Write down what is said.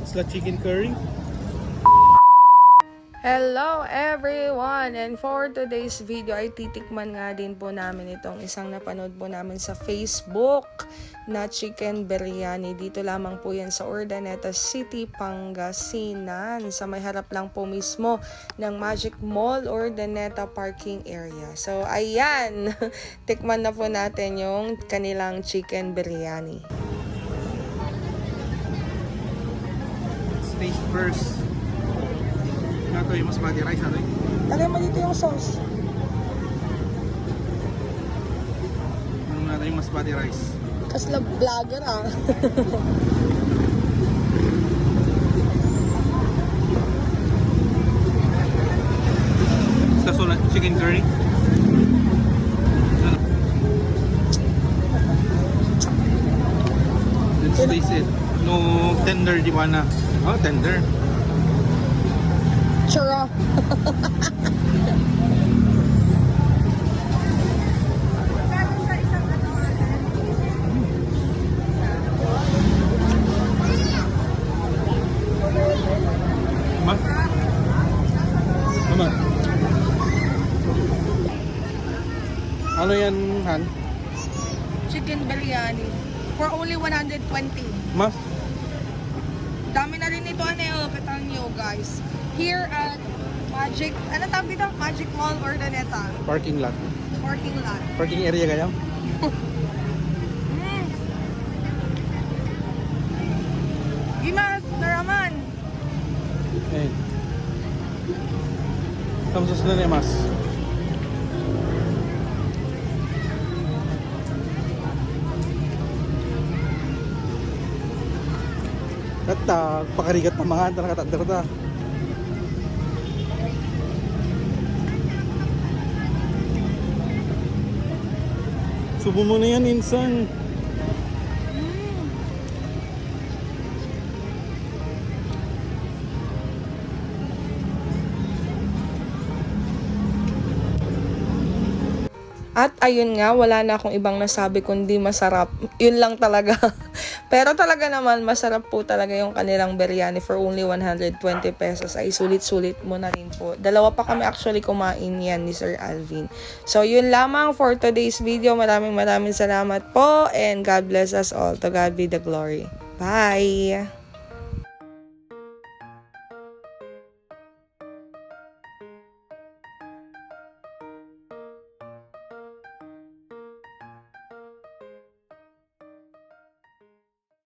It's the chicken curry. Hello everyone! And for today's video ay titikman nga din po namin itong isang napanood po namin sa Facebook na chicken biryani. Dito lamang po yan sa Urdaneta City, Pangasinan. Sa may harap lang po mismo ng Magic Mall Urdaneta parking area. So ayan, tikman na po natin yung kanilang chicken biryani. Let's taste first. Ito yung basmati rice natin. Lagay mo dito yung sauce. Ano natin yung basmati rice. Kasla vlogger ah. Sa sulat chicken curry. Let's taste it. No tender di ba na? Oh, tender. Churro. Ma? Mama? Ano yan, Han? Chicken biryani for only 120. Ma? Dami na rin ito katang nyo guys. Here at Magic, ano tawag dito? Magic Mall Urdaneta. Parking lot. Parking lot. Parking area kaya? Gimas, naraman. Eh. Kamusta na niya, Mas? Kata, pakarigat na mga anta nakatagdarata. Subo mo na yan, insan. At ayun nga, wala na akong ibang nasabi kundi masarap. Yun lang talaga. Pero talaga naman, masarap po talaga yung kanilang biryani for only 120 pesos. Ay sulit-sulit mo na rin po. Dalawa pa kami actually kumain yan ni Sir Alvin. So yun lamang for today's video. Maraming salamat po and God bless us all. To God be the glory. Bye!